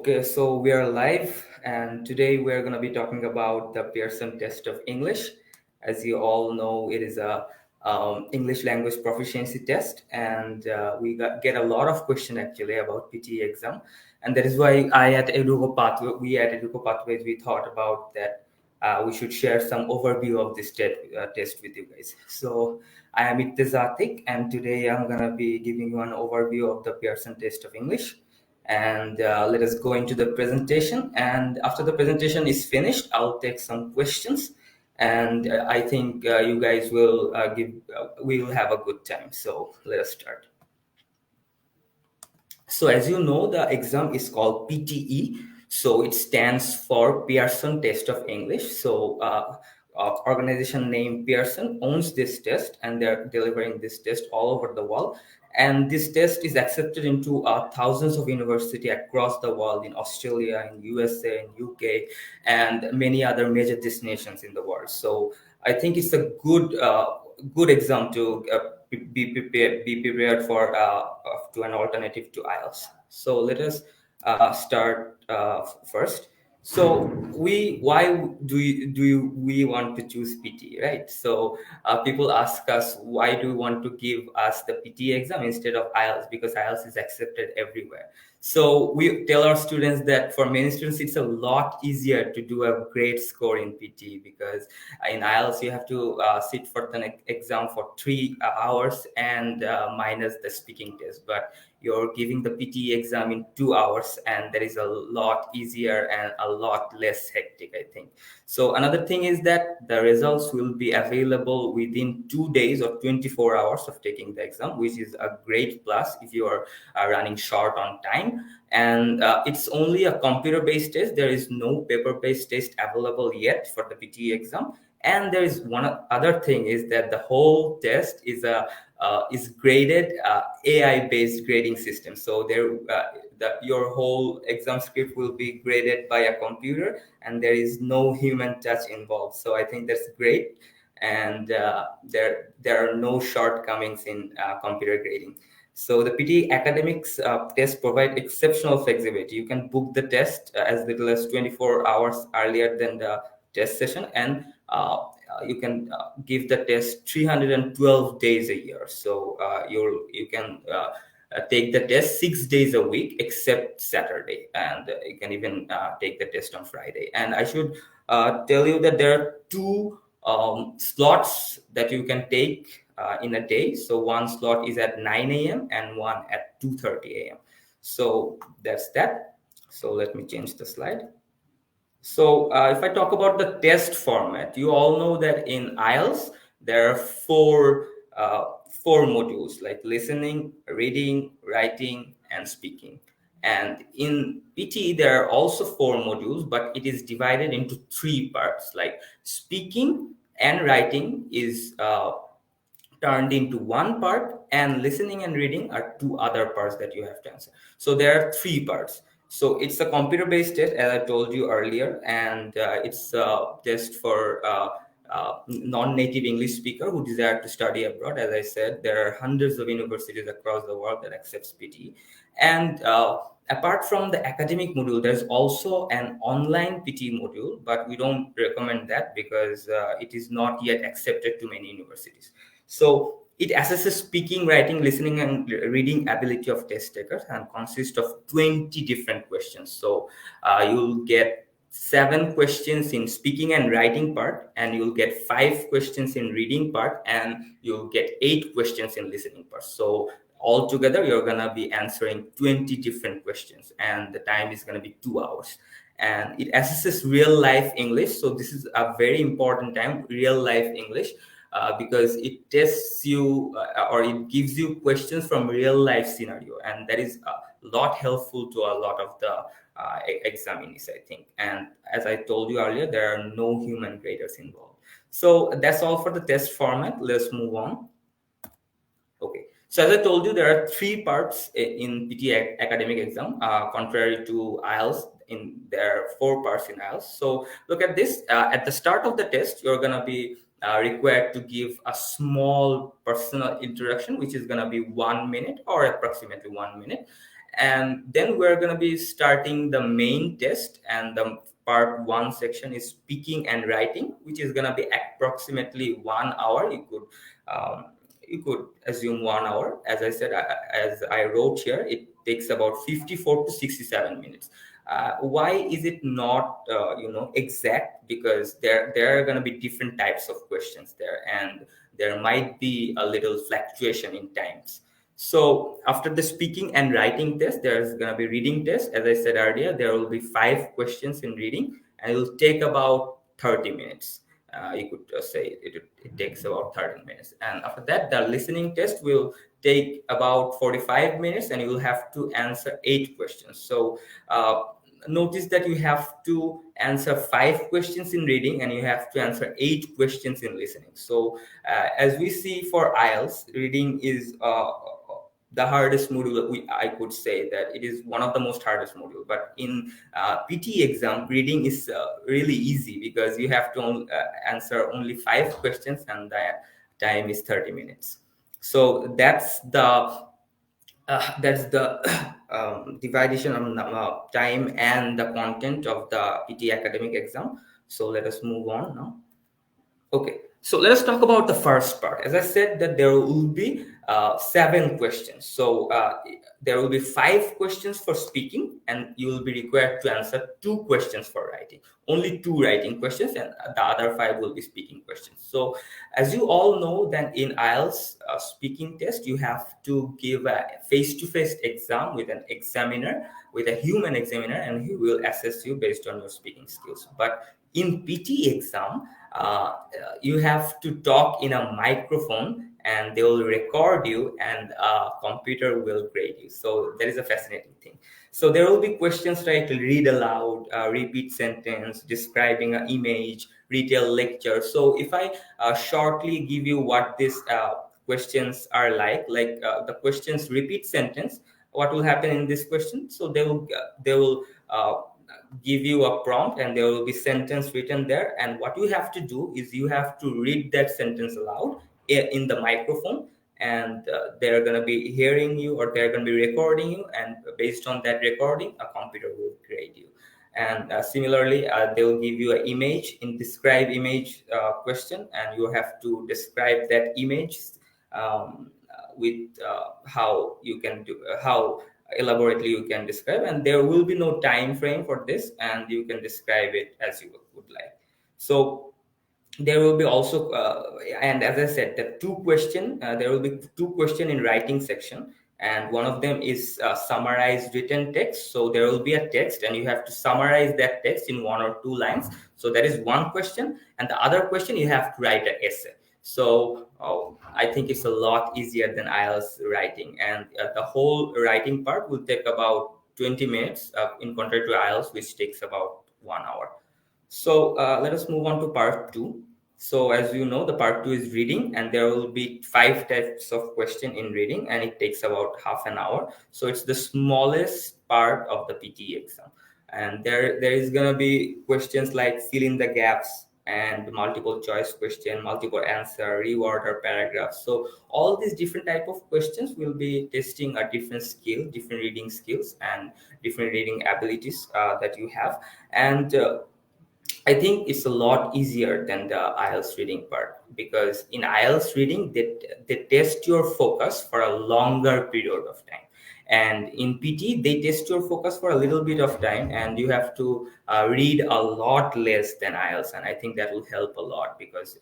Okay, so we are live, and today we're going to be talking about the Pearson Test of English. As you all know, it is a English language proficiency test, and get a lot of question actually about PTE exam, and that is why we at Eduko Pathways, we thought about that we should share some overview of this test with you guys. So I am Itezatik, and today I'm going to be giving you an overview of the Pearson Test of English. And let us go into the presentation, and after the presentation is finished, I'll take some questions, and I think you guys will we will have a good time. So let us start. So as you know, the exam is called PTE. So it stands for Pearson Test of English. So organization named Pearson owns this test, and they're delivering this test all over the world. And this test is accepted into thousands of universities across the world, in Australia, in USA, in UK, and many other major destinations in the world. So I think it's a good exam to be prepared for to an alternative to IELTS. So let us start first. So we want to choose PT, right? So people ask us, why do you want to give us the PT exam instead of IELTS? Because IELTS is accepted everywhere. So we tell our students that for many students it's a lot easier to do a great score in PT, because in IELTS you have to sit for the exam for 3 hours and minus the speaking test, but you're giving the PTE exam in 2 hours, and that is a lot easier and a lot less hectic, I think. So another thing is that the results will be available within 2 days or 24 hours of taking the exam, which is a great plus if you are running short on time. And it's only a computer-based test. There is no paper-based test available yet for the PTE exam. And there is one other thing, is that the whole test is graded AI-based grading system. So your whole exam script will be graded by a computer, and there is no human touch involved. So I think that's great, and there are no shortcomings in computer grading. So the PTE Academics test provide exceptional flexibility. You can book the test as little as 24 hours earlier than the test session, and you can give the test 312 days a year. So you can take the test 6 days a week except Saturday, and you can even take the test on Friday. And I should tell you that there are two slots that you can take in a day. So one slot is at 9 a.m. and one at 2:30 a.m. So that's that. So let me change the slide. So if I talk about the test format, you all know that in IELTS, there are four modules, like listening, reading, writing, and speaking. And in PTE, there are also 4 modules, but it is divided into 3 parts, like speaking and writing is turned into 1 part, and listening and reading are 2 other parts that you have to answer. So there are 3 parts. So it's a computer-based test, as I told you earlier, and it's a test for non-native English speaker who desire to study abroad. As I said, there are hundreds of universities across the world that accepts PTE. And apart from the academic module, there's also an online PTE module, but we don't recommend that because it is not yet accepted to many universities. So it assesses speaking, writing, listening, and reading ability of test takers, and consists of 20 different questions. So you'll get 7 questions in speaking and writing part, and you'll get 5 questions in reading part, and you'll get 8 questions in listening part. So altogether, you're gonna be answering 20 different questions, and the time is gonna be 2 hours. And it assesses real life English. So this is a very important time, real life English. Because it tests you or it gives you questions from real life scenario, and that is a lot helpful to a lot of the examinees, I think. And as I told you earlier, there are no human graders involved. So that's all for the test format. Let's move on. Okay. So as I told you, there are 3 parts in PTE academic exam, contrary to IELTS. There are 4 parts in IELTS. So look at this. At the start of the test, you're gonna be required to give a small personal introduction, which is going to be 1 minute or approximately 1 minute. And then we're going to be starting the main test, and the part 1 section is speaking and writing, which is going to be approximately 1 hour. You could assume 1 hour. As I said, as I wrote here, it takes about 54 to 67 minutes. Why is it not exact? Because there are going to be different types of questions there, and there might be a little fluctuation in times. So after the speaking and writing test, there's going to be reading test. As I said earlier, there will be 5 questions in reading, and it will take about 30 minutes. You could say it takes about 30 minutes. And after that, the listening test will take about 45 minutes, and you will have to answer 8 questions. So notice that you have to answer 5 questions in reading, and you have to answer 8 questions in listening. So as we see for IELTS, reading is the hardest module. I could say that it is one of the most hardest module. But in PTE exam, reading is really easy, because you have to answer only 5 questions, and the time is 30 minutes. So that's the division of time and the content of the PTE academic exam. So let us move on now. Okay, so let us talk about the first part. As I said, that there will be 7 questions. So there will be 5 questions for speaking, and you will be required to answer 2 questions for writing. Only 2 writing questions, and the other 5 will be speaking questions. So as you all know, that in IELTS speaking test, you have to give a face-to-face exam with an examiner, with a human examiner, and he will assess you based on your speaking skills. But in PTE exam, you have to talk in a microphone, and they will record you, and a computer will grade you. So that is a fascinating thing. So there will be questions like read aloud, repeat sentence, describing an image, retell lecture. So if I shortly give you what these questions are like the questions repeat sentence, what will happen in this question? So they will give you a prompt, and there will be sentence written there, and what you have to do is you have to read that sentence aloud in the microphone, and they're going to be hearing you, or they're going to be recording you, and based on that recording, a computer will grade you. And similarly, they will give you an image in describe image question, and you have to describe that image with how you can do how elaborately you can describe, and there will be no time frame for this, and you can describe it as you would like. So there will be also and as I said, there will be 2 question in writing section, and one of them is summarized written text. So there will be a text, and you have to summarize that text in 1 or 2 lines. So that is 1 question, and the other question, you have to write an essay. So I think it's a lot easier than IELTS writing, and the whole writing part will take about 20 minutes in contrary to IELTS, which takes about 1 hour. So let us move on to part 2. So as you know, the part 2 is reading, and there will be 5 types of question in reading, and it takes about half an hour. So it's the smallest part of the PTE exam, and there is going to be questions like fill in the gaps, and multiple choice question, multiple answer, reword or paragraph. So all these different type of questions will be testing a different skill, different reading skills, and different reading abilities that you have. And I think it's a lot easier than the IELTS reading part, because in IELTS reading, they test your focus for a longer period of time. And in PT, they test your focus for a little bit of time, and you have to read a lot less than IELTS. And I think that will help a lot, because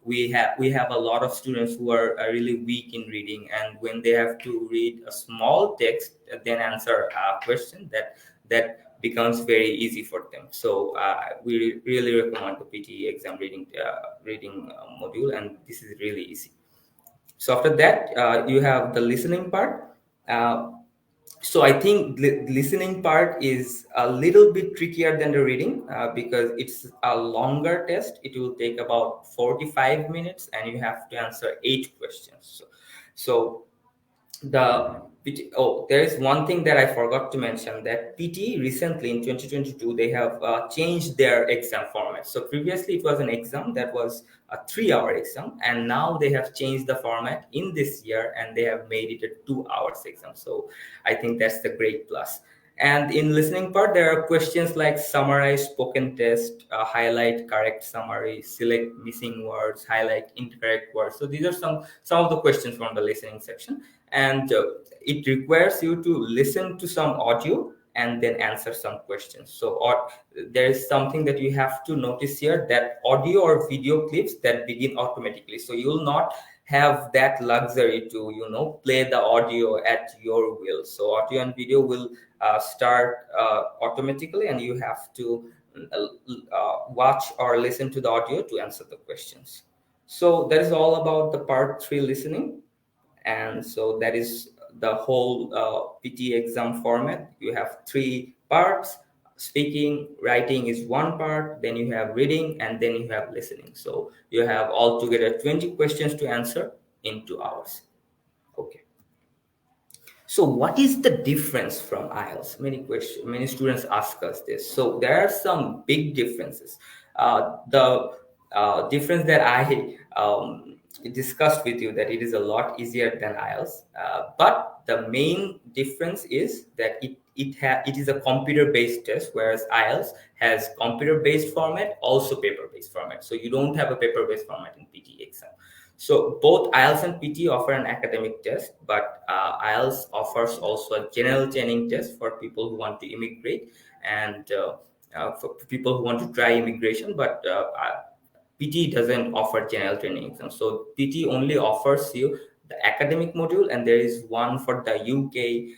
we have a lot of students who are really weak in reading, and when they have to read a small text, then answer a question, that becomes very easy for them. So we really recommend the PTE exam reading module, and this is really easy. So after that, you have the listening part. So I think the listening part is a little bit trickier than the reading, because it's a longer test. It will take about 45 minutes, and you have to answer 8 questions. So there is one thing that I forgot to mention, that PTE recently in 2022 they have changed their exam format. So previously it was an exam that was a 3-hour exam, and now they have changed the format in this year and they have made it a 2 hours exam. So I think that's the great plus. And in listening part, there are questions like summarize spoken test, highlight correct summary, select missing words, highlight incorrect words. So these are some of the questions from the listening section, and it requires you to listen to some audio and then answer some questions. So, or there is something that you have to notice here, that audio or video clips that begin automatically. So you will not have that luxury to play the audio at your will. So audio and video will start automatically, and you have to watch or listen to the audio to answer the questions. So that is all about the part 3 listening. And so that is the whole PTE exam format. You have 3 parts. Speaking, writing is one part, then you have reading, and then you have listening. So you have altogether 20 questions to answer in 2 hours. Okay. So what is the difference from IELTS? Many students ask us this. So there are some big differences. The difference that I discussed with you, that it is a lot easier than IELTS. But the main difference is that it is a computer-based test, whereas IELTS has computer-based format, also paper-based format. So you don't have a paper-based format in PTE exam. So both IELTS and PTE offer an academic test, but IELTS offers also a general training test for people who want to immigrate, and for people who want to try immigration. But PTE doesn't offer general training exam. So PTE only offers you the academic module, and there is one for the UK.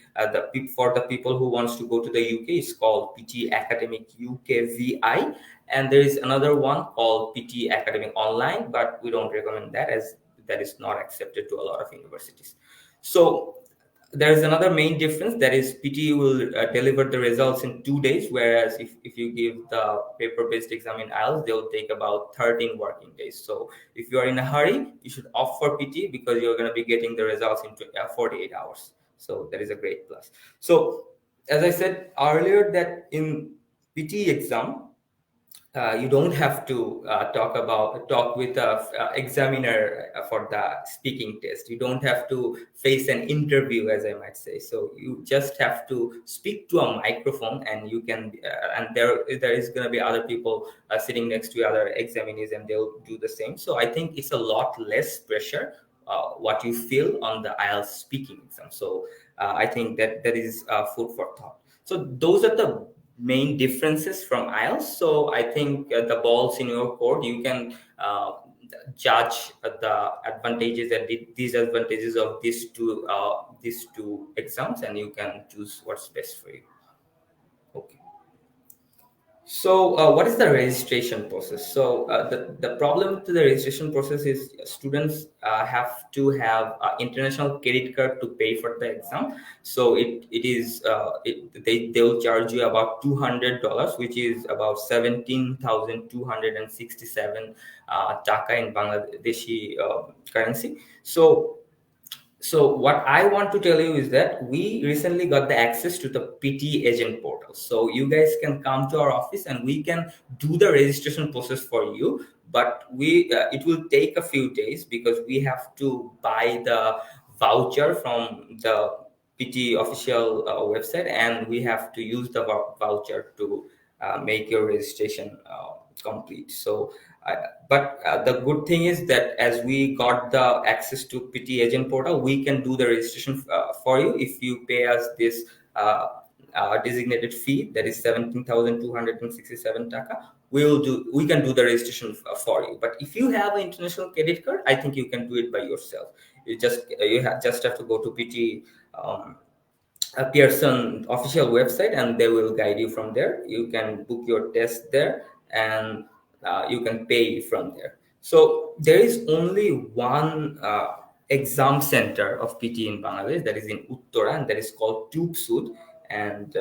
For the people who wants to go to the UK, it's called PTE Academic 𝐒𝐿𝐴, and there is another one called PTE Academic Online, but we don't recommend that as that is not accepted to a lot of universities. So there is another main difference, that is PTE will deliver the results in 2 days, whereas if you give the paper-based exam in IELTS, they will take about 13 working days. So if you are in a hurry, you should opt for PTE because you're going to be getting the results in 48 hours. So that is a great plus. So as I said earlier, that in PTE exam, you don't have to talk with a examiner for the speaking test. You don't have to face an interview, as I might say. So you just have to speak to a microphone, and you can and there is going to be other people sitting next to other examinees, and they'll do the same. So I think it's a lot less pressure what you feel on the IELTS speaking exam. So I think that is food for thought. So those are the main differences from IELTS. So I think the ball's in your court. You can judge the advantages and disadvantages of these two exams, and you can choose what's best for you. Okay. So what is the registration process? So the problem to the registration process is students have to have international credit card to pay for the exam. So they will charge you about $200, which is about 17,267 taka in Bangladeshi currency. So what I want to tell you is that we recently got the access to the PTE agent portal. So you guys can come to our office and we can do the registration process for you. But it will take a few days because we have to buy the voucher from the PTE official website, and we have to use the voucher to make your registration complete. So but the good thing is that as we got the access to PTE agent portal, we can do the registration for you if you pay us this designated fee, that is 17,267 taka. We can do the registration for you. But if you have an international credit card, I think you can do it by yourself. You just have to go to PTE Pearson official website, and they will guide you from there. You can book your test there, and you can pay from there. So there is only one exam center of PTE in Bangladesh, that is in Uttara, and that is called 𝐄𝐝𝐿𝐴, and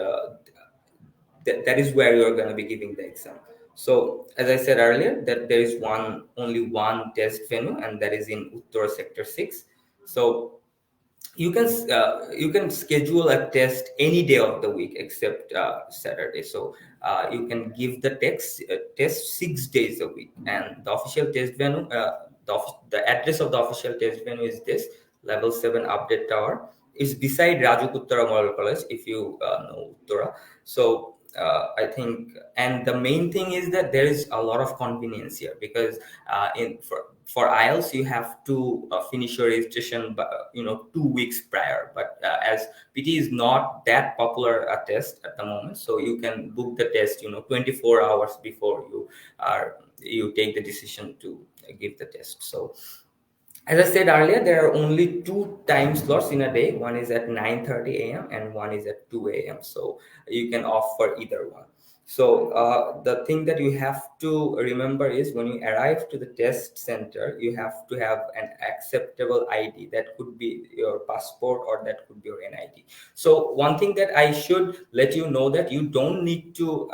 that is where you are going to be giving the exam. So as I said earlier, that there is only one test venue, and that is in Uttara sector 6. So you can schedule a test any day of the week except Saturday. So you can give the test 6 days a week, and the official test venue, the address of the official test venue is this: level 7 update tower. Is beside Rajuk Uttara Model College, if you know Uttara. So I think, and the main thing is that there is a lot of convenience here, because in for IELTS you have to finish your registration 2 weeks prior. But as PT is not that popular a test at the moment, so you can book the test 24 hours before you take the decision to give the test. So as I said earlier, there are only two time slots in a day. One is at 9:30 a.m. and one is at 2 a.m. So you can opt for either one. So the thing that you have to remember is, when you arrive to the test center, you have to have an acceptable ID. That could be your passport or that could be your NID. So one thing that I should let you know, that you don't need to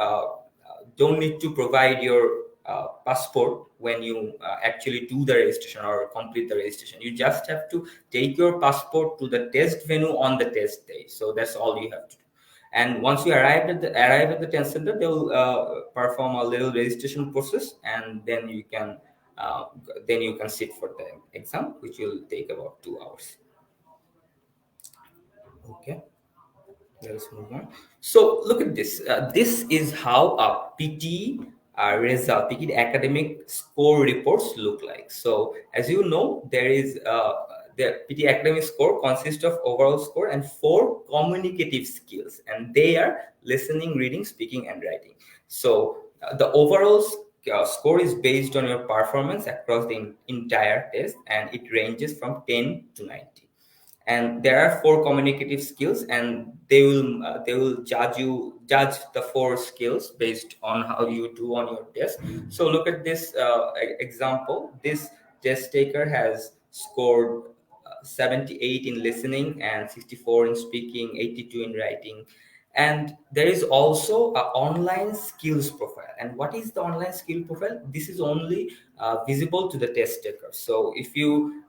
provide your passport when you actually do the registration or complete the registration. You just have to take your passport to the test venue on the test day. So that's all you have to do. And once you arrive at the test center, they will perform a little registration process, and uh, then you can sit for the exam, which will take about 2 hours. Okay. Let's move on. So look at this. This is how a PT result, PT academic score reports look like. So as you know, there is the PT academic score consists of overall score and 4 communicative skills, and they are listening, reading, speaking, and writing. So the overall score is based on your performance across the entire test, and it ranges from 10 to 90. And there are 4 communicative skills, and they will judge the 4 skills based on how you do on your test. So look at this example. This test taker has scored 78 in listening and 64 in speaking, 82 in writing. And there is also a online skills profile. And what is the online skill profile? This is only visible to the test taker. So if you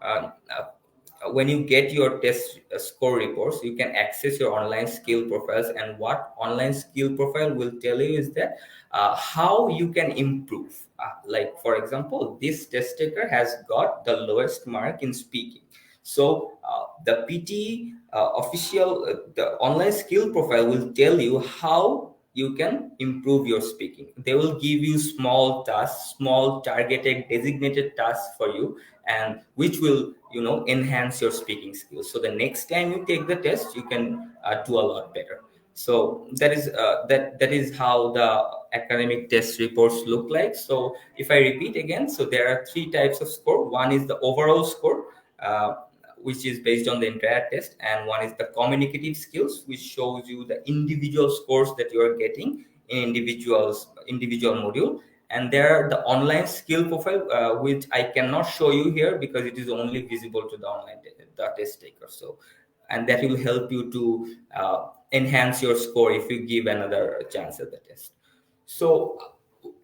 when you get your test score reports, you can access your online skill profiles. And what online skill profile will tell you is that how you can improve. Like, for example, this test taker has got the lowest mark in speaking. So the PT official, the online skill profile will tell you how you can improve your speaking. They will give you small tasks, small targeted designated tasks for you, and which will enhance your speaking skills. So the next time you take the test, you can do a lot better. So that is how the academic test reports look like. So if I repeat again, so there are 3 types of score. One is the overall score, which is based on the entire test, and one is the communicative skills, which shows you the individual scores that you are getting in individual module. And there are the online skill profile, which I cannot show you here because it is only visible to the the test taker. So, and that will help you to enhance your score if you give another chance at the test. So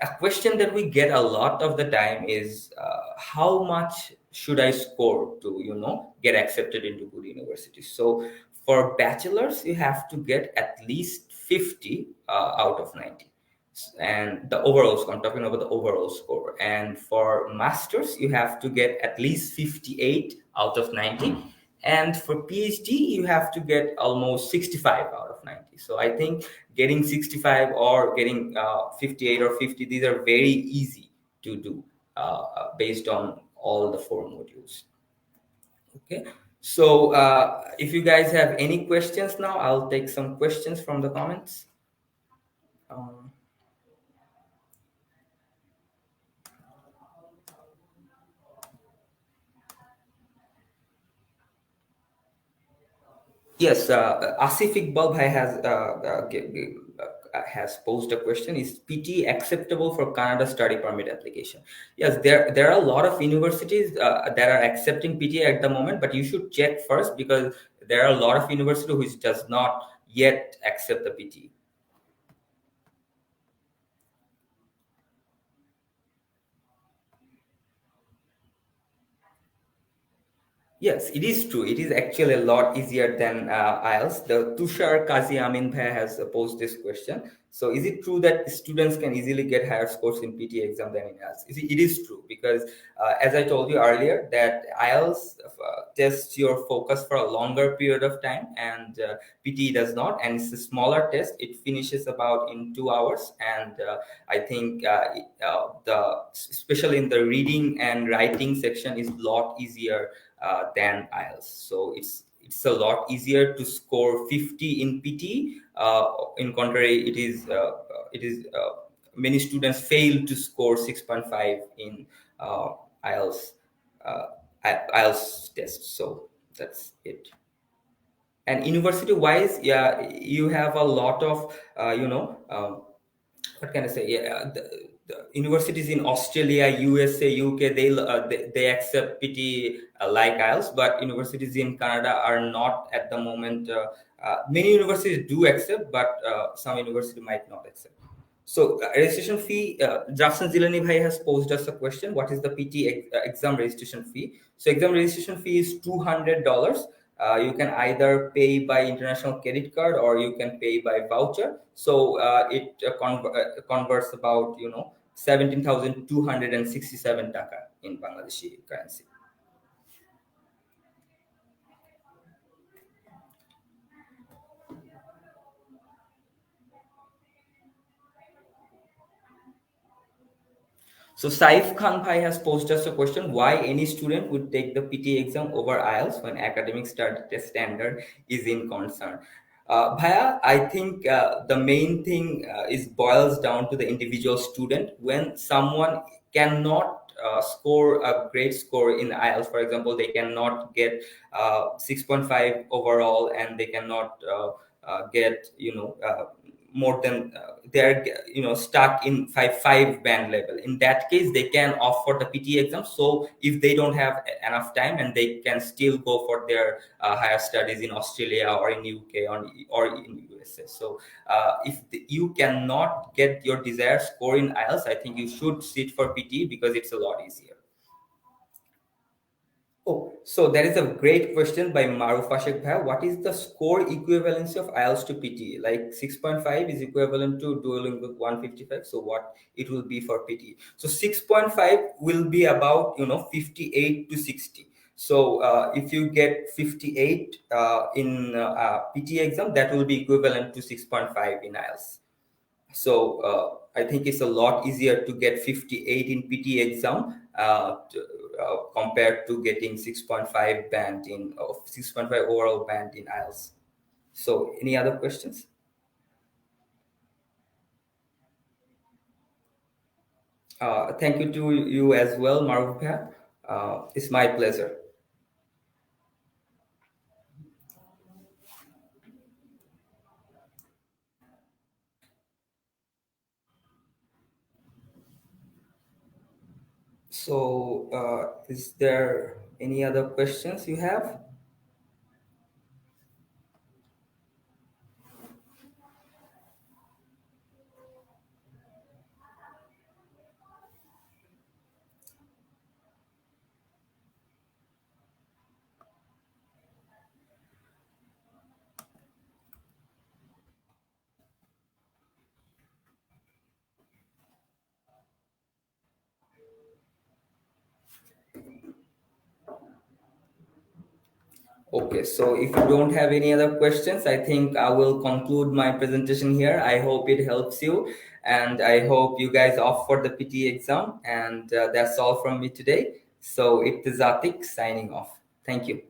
a question that we get a lot of the time is, how much should I score to get accepted into good universities? So for bachelors, you have to get at least 50 out of 90. And the overall score, I'm talking about the overall score. And for masters, you have to get at least 58 out of 90. And for PhD, you have to get almost 65 out of 90. So I think getting 65 or getting 58 or 50, these are very easy to do based on all the 4 modules. Okay. So if you guys have any questions now, I'll take some questions from the comments. Um, Yes, Asif Iqbal Bhai has posed a question: is PT acceptable for Canada study permit application? Yes, there are a lot of universities that are accepting PT at the moment, but you should check first, because there are a lot of universities which does not yet accept the PT. Yes, it is true. It is actually a lot easier than IELTS. The Tushar Kazi Amin Bhai has posed this question. So, is it true that students can easily get higher scores in PTE exam than in IELTS? It is true because, as I told you earlier, that IELTS tests your focus for a longer period of time, and PTE does not. And it's a smaller test. It finishes about in 2 hours, and I think the especially in the reading and writing section is a lot easier than IELTS. So it's a lot easier to score 50 in PT. In contrary, many students fail to score 6.5 in IELTS uh, IELTS test. So that's it. And university wise, yeah, you have a lot of what can I say? Yeah, the universities in Australia, USA, UK, they accept PT like IELTS, but universities in Canada are not at the moment. Many universities do accept, but some university might not accept. So registration fee, 𝐒𝐿𝐤𝐿 bhai has posed us a question. What is the PT exam registration fee? So exam registration fee is $200. You can either pay by international credit card or you can pay by voucher. So it converts about 17,267 taka in Bangladeshi currency. So Saif Khan Bhai has posed us a question: why any student would take the PT exam over IELTS when academic test standard is in concern? Bhaya, I think the main thing is boils down to the individual student. When someone cannot score a great score in IELTS, for example, they cannot get 6.5 overall, and they cannot get more than they're stuck in 5 band level. In that case, they can opt for the PT exam. So if they don't have enough time, and they can still go for their higher studies in Australia or in UK or in USA. So you cannot get your desired score in IELTS, I think you should sit for PT because it's a lot easier. Oh, so there is a great question by Marufashek Bhai. What is the score equivalency of IELTS to PTE? Like 6.5 is equivalent to Duolingo 155. So what it will be for PTE? So 6.5 will be about 58 to 60. So if you get 58 in PTE exam, that will be equivalent to 6.5 in IELTS. So I think it's a lot easier to get 58 in PT exam compared to getting 6.5 band in 6.5 overall band in IELTS. So any other questions? Thank you to you as well, Marubha. It's my pleasure. So is there any other questions you have? Okay, so if you don't have any other questions, I think I will conclude my presentation here. I hope it helps you, and I hope you guys opt for the PT exam. And that's all from me today. So it's Zatik signing off. Thank you.